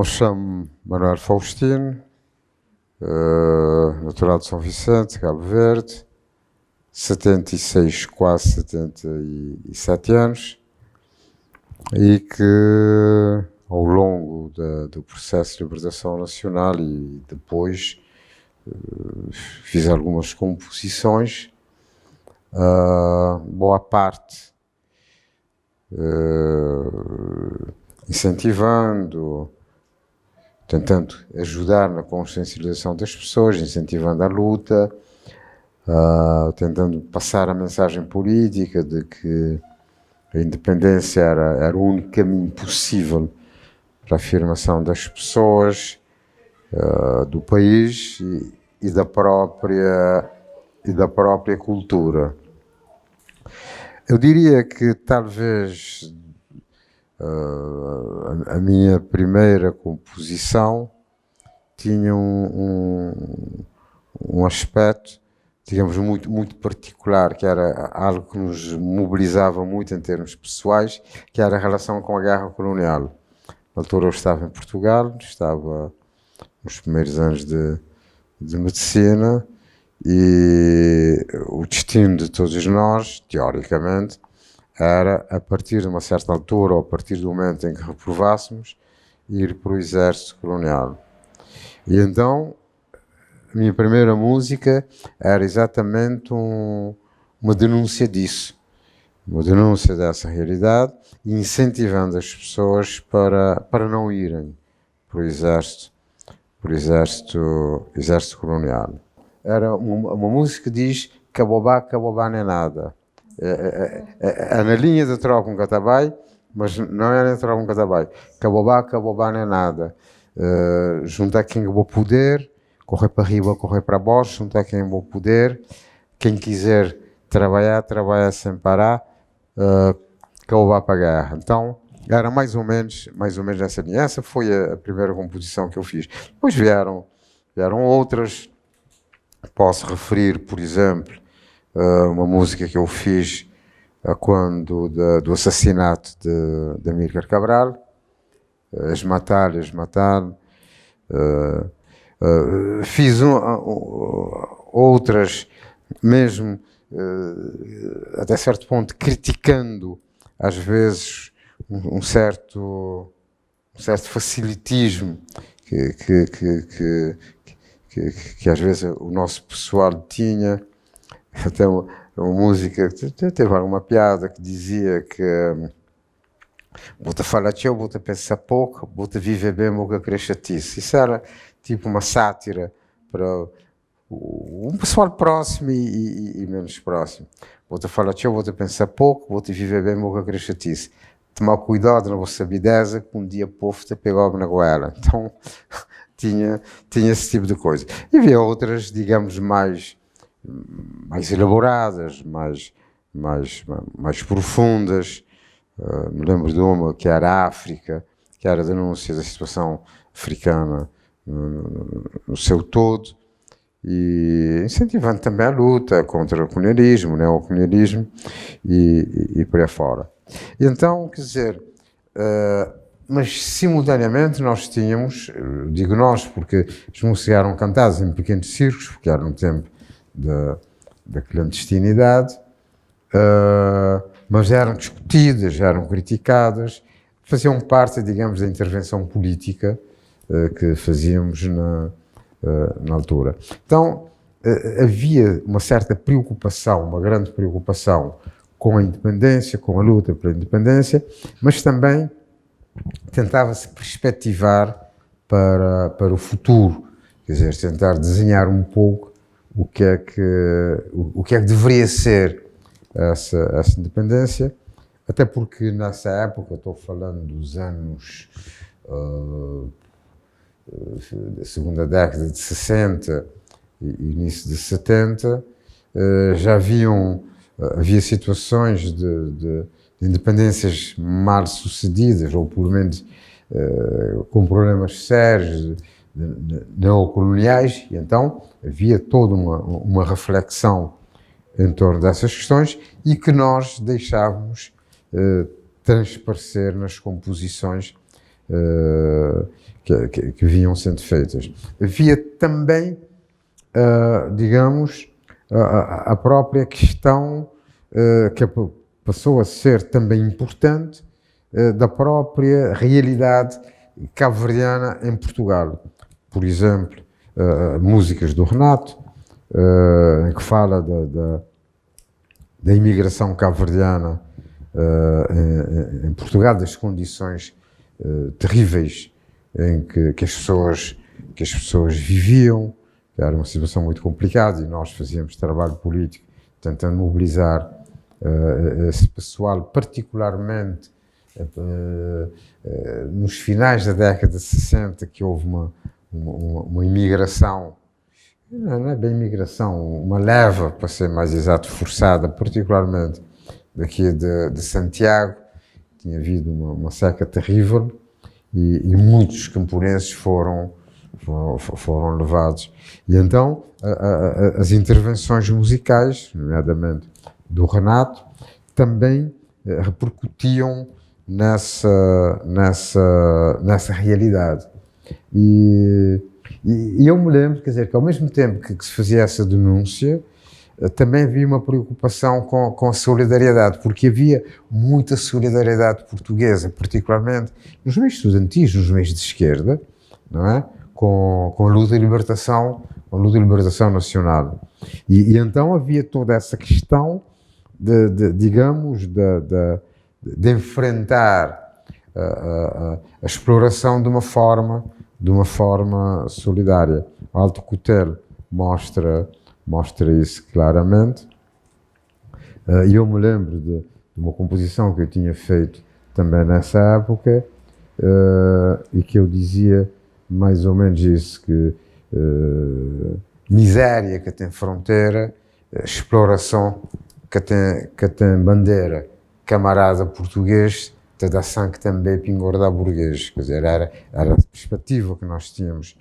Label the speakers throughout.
Speaker 1: Bom, chamo-me Manuel Faustino, natural de São Vicente, Cabo Verde, 76, quase 77 anos, e que ao longo do processo de libertação nacional e depois fiz algumas composições, boa parte incentivando, tentando ajudar na consciencialização das pessoas, incentivando a luta, tentando passar a mensagem política de que a independência era o único caminho possível para a afirmação das pessoas, do país e da própria cultura. Eu diria que talvez a minha primeira composição tinha um aspecto, digamos, muito particular, que era algo que nos mobilizava muito em termos pessoais, que era a relação com a guerra colonial. Na altura eu estava em Portugal, estava nos primeiros anos de medicina, e o destino de todos nós, teoricamente, era, a partir de uma certa altura, ou a partir do momento em que reprovássemos, ir para o exército colonial. E então, a minha primeira música era exatamente uma denúncia disso, uma denúncia dessa realidade, e incentivando as pessoas para não irem para o exército colonial. Era uma música que diz Cabobá, Cabobá não é nada. É na linha de troca um catabai, mas não é na troca um catabai. Cabobá, Cabobá não é nada. Juntar quem vou poder, correr para riba, correr para baixo, juntar quem vou poder. Quem quiser trabalhar sem parar, Cabobá para a guerra. Então, era mais ou menos essa linha. Essa foi a primeira composição que eu fiz. Depois vieram outras. Posso referir, por exemplo, uma música que eu fiz quando do assassinato de Amílcar Cabral, Esmatar. Fiz outras, mesmo até certo ponto, criticando às vezes um certo facilitismo que às vezes o nosso pessoal tinha. Até uma música que teve alguma piada que dizia que vou-te falar teu, vou-te pensar pouco, vou-te viver bem, vou-te querer chatice. Isso era tipo uma sátira para um pessoal próximo e menos próximo. Vou-te falar teu, vou-te pensar pouco, vou-te viver bem, vou-te querer chatice. Tomar cuidado na vossa sabideza, que um dia o povo te pegou na goela. Então, tinha esse tipo de coisa. E havia outras, digamos, mais elaboradas, mais profundas. Me lembro de uma que era a África, que era a denúncia da situação africana no seu todo, e incentivando também a luta contra o colonialismo, o neocolonialismo e por aí fora. E então, quer dizer, mas simultaneamente nós tínhamos, digo nós porque as músicas eram cantadas em pequenos circos, porque era no tempo da clandestinidade, mas eram discutidas, eram criticadas, faziam parte, digamos, da intervenção política que fazíamos na altura. Então, havia uma certa preocupação, uma grande preocupação com a independência, com a luta pela independência, mas também tentava-se perspectivar para o futuro, quer dizer, tentar desenhar um pouco o que é que deveria ser essa independência, até porque nessa época, estou falando dos anos da segunda década de 60 e início de 70, já havia situações de independências mal sucedidas, ou pelo menos com problemas sérios neocoloniais, e então havia toda uma reflexão em torno dessas questões e que nós deixávamos transparecer nas composições que vinham sendo feitas. Havia também, digamos, a própria questão que passou a ser também importante da própria realidade cabo-verdiana em Portugal. Por exemplo, músicas do Renato, em que fala da imigração cabo-verdiana em Portugal, das condições terríveis em que as pessoas viviam, que era uma situação muito complicada, e nós fazíamos trabalho político tentando mobilizar esse pessoal, particularmente nos finais da década de 60, que houve uma imigração, não é bem imigração, uma leva, para ser mais exato, forçada, particularmente daqui de Santiago. Tinha havido uma seca terrível e muitos camponeses foram levados. E então as intervenções musicais, nomeadamente do Renato, também repercutiam nessa realidade. E eu me lembro, quer dizer, que ao mesmo tempo que se fazia essa denúncia, também havia uma preocupação com a solidariedade, porque havia muita solidariedade portuguesa, particularmente nos meios estudantis, nos meios de esquerda, não é? Com a luta de libertação, nacional. E então havia toda essa questão digamos, de enfrentar a exploração de uma forma solidária. O Alto Coutelo mostra isso claramente. E eu me lembro de uma composição que eu tinha feito também nessa época, e que eu dizia mais ou menos isso, que miséria que tem fronteira, exploração que tem bandeira, camarada português, te dá sangue também pingorda burguês. Quer dizer, era a perspectiva que nós tínhamos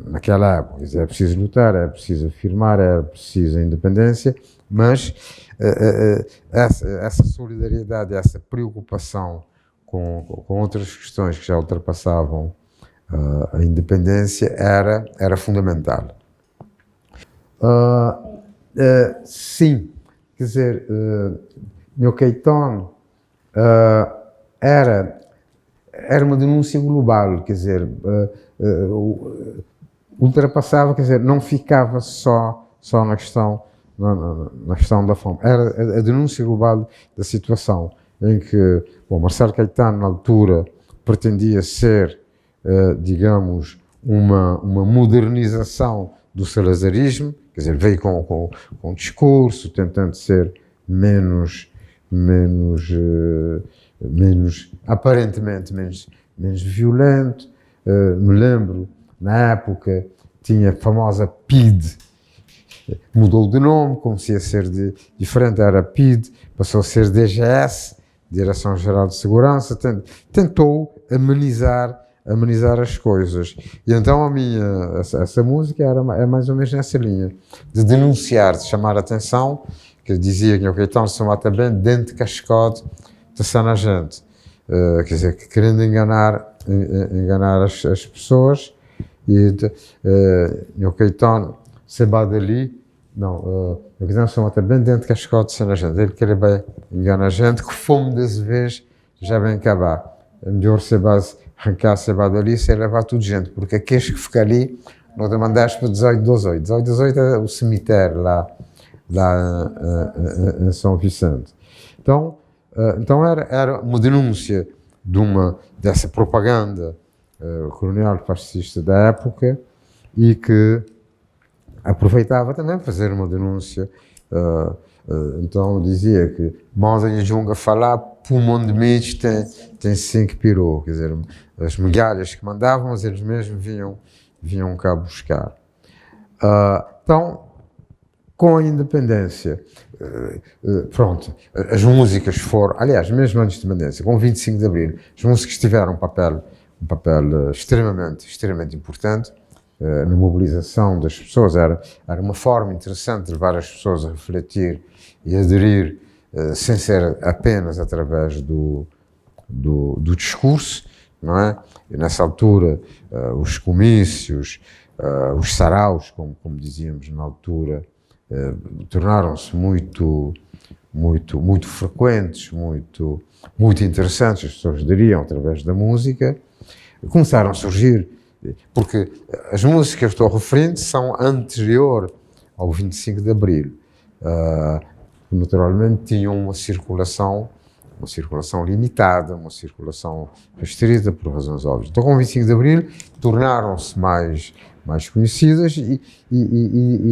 Speaker 1: naquela época. Quer dizer, é preciso lutar, é preciso afirmar, é preciso a independência, mas essa solidariedade, essa preocupação com outras questões que já ultrapassavam a independência era fundamental. Sim, quer dizer, Nhô Caetano era uma denúncia global, quer dizer, ultrapassava, quer dizer, não ficava só na questão da fome, era a denúncia global da situação, em que Marcelo Caetano, na altura, pretendia ser, digamos, uma modernização do salazarismo, quer dizer, veio com um discurso tentando ser aparentemente menos violento. Me lembro, na época, tinha a famosa PIDE, mudou de nome, começou a ser diferente, era PIDE, passou a ser DGS, Direção-Geral de Segurança, tentou amenizar as coisas. E então essa música é mais ou menos nessa linha, de denunciar, de chamar a atenção, que dizia que o Caetano se mata bem dentro de cascode de sana gente. Quer dizer, que querendo enganar as pessoas, e o Caetano se bate ali, o Caetano se mata bem dentro de cascode de sana gente. Ele quer bem enganar a gente, que fome das vezes já vem acabar. É melhor se base arrancar a cebada ali e levar tudo gente, porque aqueles que ficam ali, nós mandamos para 18-18. 18-18 é o cemitério lá em São Vicente. Então era uma denúncia dessa propaganda colonial fascista da época, e que aproveitava também para fazer uma denúncia. Então dizia que mandam a Junga falar, pulmão de mês tem 5 pirou, quer dizer, as migalhas que mandavam, mas eles mesmos vinham cá buscar. Então, com a independência, pronto, as músicas foram, aliás, mesmo antes da independência, com o 25 de Abril, as músicas tiveram um papel extremamente importante na mobilização das pessoas. Era uma forma interessante de levar as pessoas a refletir e aderir, sem ser apenas através do do discurso, não é? E nessa altura, os comícios, os saraus, como dizíamos na altura, tornaram-se muito frequentes, muito interessantes, as pessoas diriam, através da música. Começaram a surgir, porque as músicas que eu estou referindo são anterior ao 25 de Abril. Naturalmente tinham uma circulação limitada, uma circulação restrita por razões óbvias. Então, com o 25 de Abril, tornaram-se mais conhecidas e,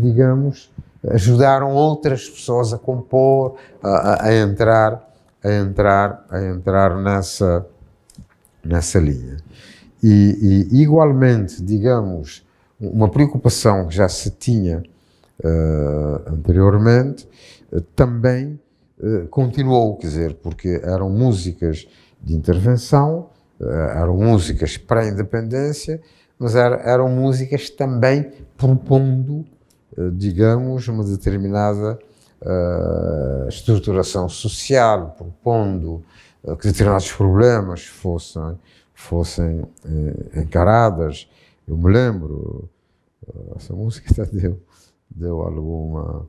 Speaker 1: digamos, ajudaram outras pessoas a compor, a entrar nessa linha. E igualmente, digamos, uma preocupação que já se tinha anteriormente, também continuou, quer dizer, porque eram músicas de intervenção, eram músicas pré-independência, mas eram músicas também propondo, digamos, uma determinada estruturação social, propondo que determinados problemas fossem encaradas. Eu me lembro, essa música até deu alguma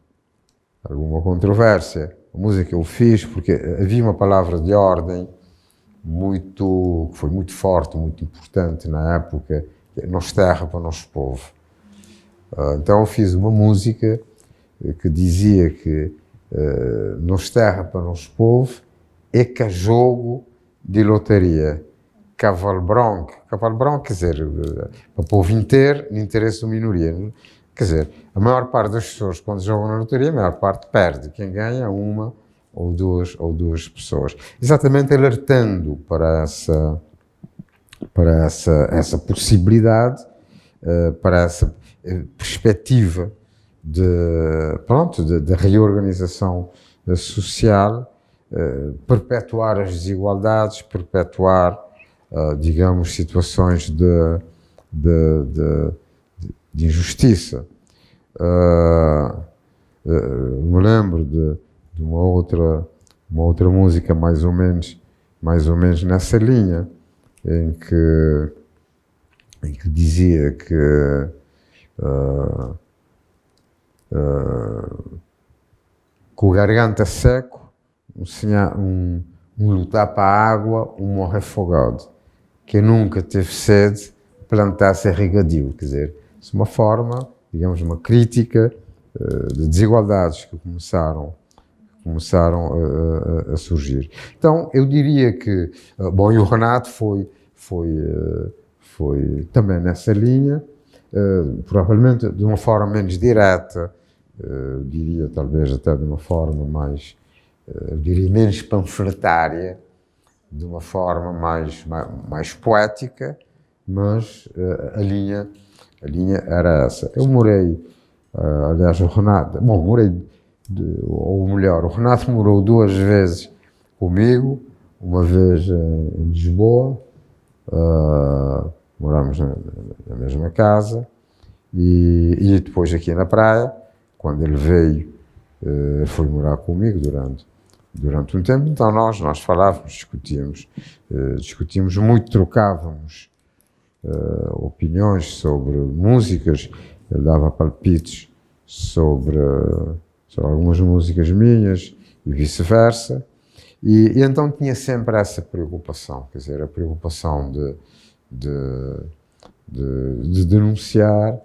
Speaker 1: controvérsia. A música que eu fiz, porque havia uma palavra de ordem que foi muito forte, muito importante na época, nos terra para nosso povo. Então eu fiz uma música que dizia que nos terra para nosso povo é que jogo de lotaria. Cavalo branco, quer dizer, para o povo inteiro, no interesse da minoria. Quer dizer, a maior parte das pessoas, quando jogam na loteria, a maior parte perde. Quem ganha, uma ou duas pessoas. Exatamente alertando para essa possibilidade, para essa perspectiva de reorganização social, perpetuar as desigualdades, perpetuar, digamos, situações de injustiça. Me lembro de uma outra música mais ou menos nessa linha, em que dizia que com o garganta seco, um lutar para a água, um morre afogado. Quem nunca teve sede, plantar-se regadio. Quer dizer, é uma forma, digamos, uma crítica de desigualdades que começaram a surgir. Então, eu diria que, bom, e o Renato foi também nessa linha, provavelmente de uma forma menos direta, diria talvez até de uma forma mais, diria menos panfletária, de uma forma mais poética, mas a linha era essa. Eu morei, aliás, o Renato, ou melhor, o Renato morou 2 vezes comigo, uma vez em Lisboa, morámos na mesma casa, e depois aqui na praia, quando ele veio, foi morar comigo durante um tempo. Então nós falávamos, discutíamos muito, trocávamos opiniões sobre músicas. Ele dava palpites sobre algumas músicas minhas e vice-versa, e então tinha sempre essa preocupação, quer dizer, a preocupação de denunciar,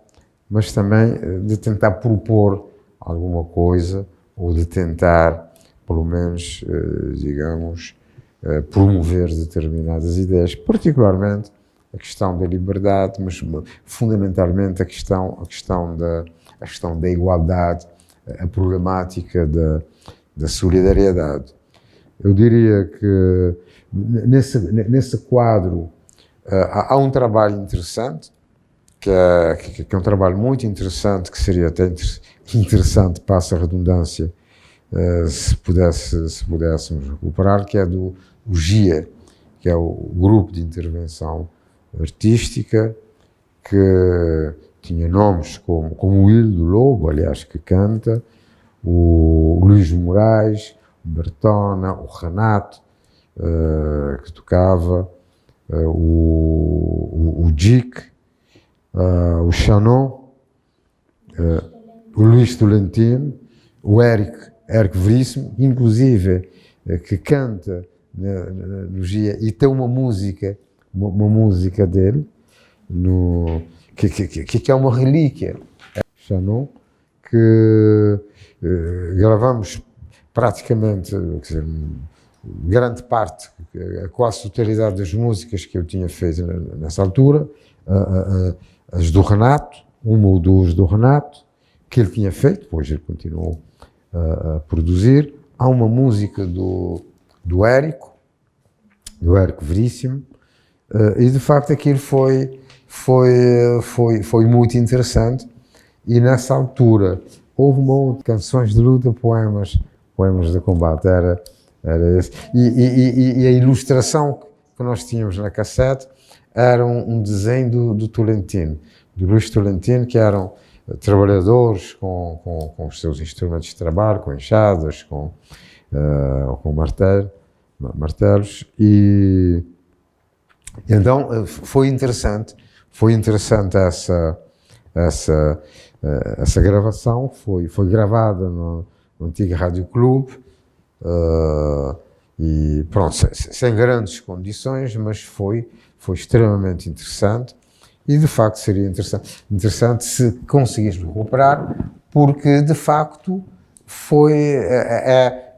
Speaker 1: mas também de tentar propor alguma coisa, ou de tentar, pelo menos, digamos, promover determinadas ideias, particularmente a questão da liberdade, mas fundamentalmente a questão da igualdade, a problemática da solidariedade. Eu diria que nesse quadro há um trabalho interessante, que é um trabalho muito interessante, que seria até interessante, passa a redundância, se pudéssemos recuperar, que é do GIA, que é o Grupo de Intervenção Artística, que tinha nomes como o Will do Lobo, aliás, que canta, o Luís Moraes, o Bertona, o Renato, que tocava, o Dick, o Shannon, o Luís Tolentino, o Éric Veríssimo, inclusive, que canta no Gia e tem uma música dele, que é uma relíquia, Shannon, que gravamos praticamente, quer dizer, grande parte, a quase totalidade das músicas que eu tinha feito nessa altura, as do Renato, uma ou duas do Renato, que ele tinha feito, depois ele continuou a produzir. Há uma música do Érico Veríssimo, e de facto aquilo foi muito interessante. E nessa altura houve uma outra, canções de luta, poemas de combate, era esse. E a ilustração que nós tínhamos na cassete era um desenho do Tolentino, do Luís Tolentino, que eram trabalhadores com os seus instrumentos de trabalho, com enxadas, com martelos, e então foi interessante essa gravação, foi gravada no antigo Rádio Clube, e pronto, sem grandes condições, mas foi extremamente interessante. E de facto seria interessante se conseguires recuperar, porque de facto foi,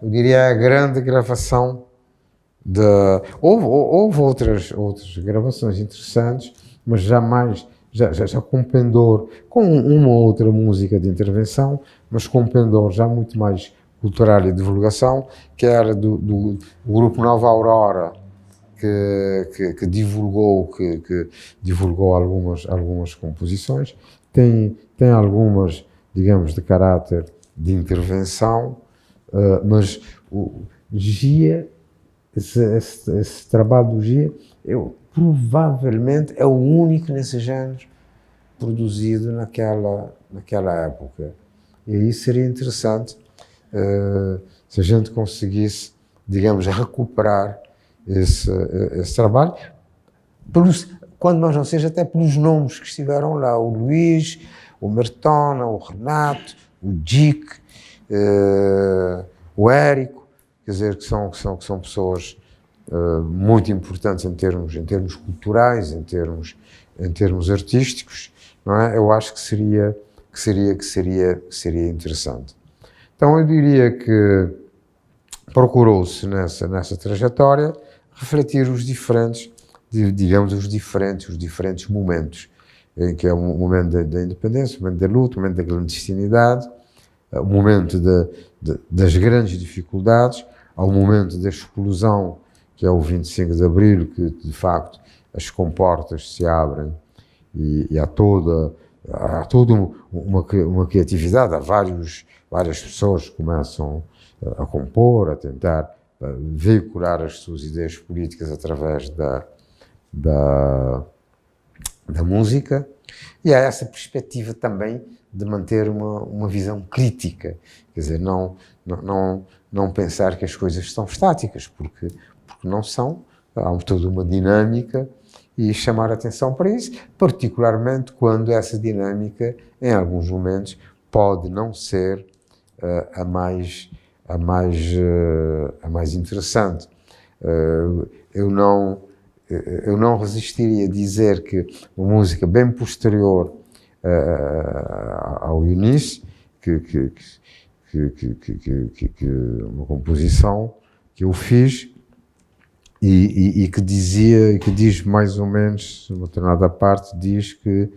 Speaker 1: eu diria, a grande gravação houve outras gravações interessantes, mas jamais, já com pendor, com uma ou outra música de intervenção, mas com pendor já muito mais cultural e divulgação, que era do grupo Nova Aurora, que divulgou algumas composições, tem algumas, digamos, de caráter de intervenção, mas o Gia, esse trabalho do Gia, provavelmente é o único nesses anos produzido naquela época. E aí seria interessante se a gente conseguisse, digamos, recuperar esse trabalho, quando mais não seja, até pelos nomes que estiveram lá, o Luís, o Mertona, o Renato, o Dick, o Érico, quer dizer, que são pessoas muito importantes em termos culturais, em termos artísticos, não é? Eu acho que seria interessante. Então eu diria que procurou-se nessa trajetória refletir os diferentes momentos, em que é o momento da independência, o momento da luta, o momento da clandestinidade, o momento das grandes dificuldades, ao momento da explosão, que é o 25 de Abril, que de facto as comportas se abrem e há toda uma criatividade, há várias pessoas que começam a compor, a tentar veicular as suas ideias políticas através da música, e há essa perspectiva também de manter uma visão crítica, quer dizer, não pensar que as coisas estão estáticas, porque não são, há toda uma dinâmica, e chamar a atenção para isso, particularmente quando essa dinâmica, em alguns momentos, pode não ser a mais interessante. Eu não resistiria a dizer que uma música bem posterior ao Eunice, uma composição que eu fiz e que diz mais ou menos, uma determinada parte, diz que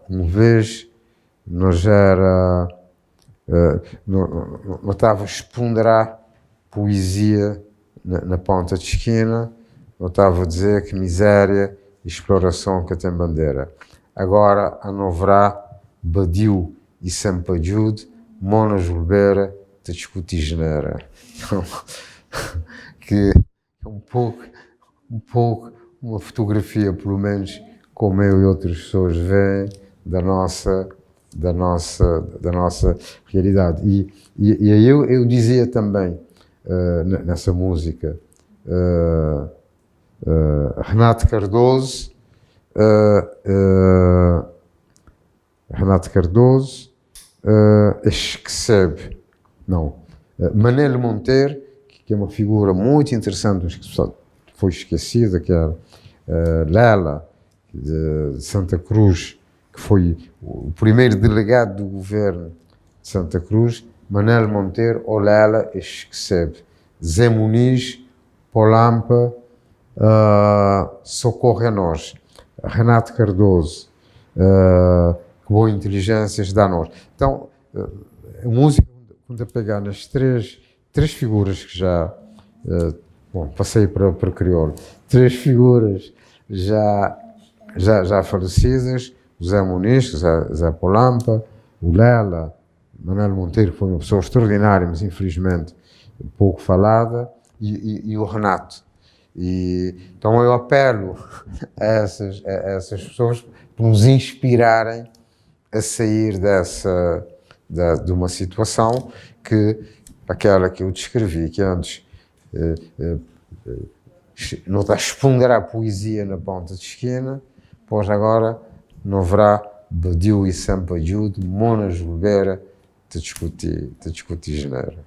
Speaker 1: uma vez nós estava a exponderar poesia na ponta de esquina, eu estava a dizer que miséria e exploração que tem bandeira. Agora a noverá Badiu e Sampajude, Mona Julbeira, te discuti genera. Que é um pouco uma fotografia, pelo menos como eu e outras pessoas veem, da nossa realidade. E aí eu dizia também, nessa música. Renato Cardoso, Esquecebe, não, Manel Monteiro, que é uma figura muito interessante, mas que foi esquecida, que era Lela, de Santa Cruz, que foi o primeiro delegado do governo de Santa Cruz. Manel Monteiro, ou Lela, Esquecebe. Zé Muniz, Polampa, Socorre a Nós. Renato Cardoso, que boa inteligências dá a nós. Então, a música, quando eu pegar nas três figuras que já, passei para crioulo, três figuras já falecidas, o Zé Muniz, Zé Polampa, o Lela, Manuel Monteiro, que foi uma pessoa extraordinária, mas infelizmente pouco falada, e o Renato. Então eu apelo a essas pessoas para nos inspirarem a sair de uma situação aquela que eu descrevi, que antes não está a espongar a poesia na ponta de esquina, pois agora não haverá Badiu e Sampa Ajude, Mona Julgueira, te discutir janeiro.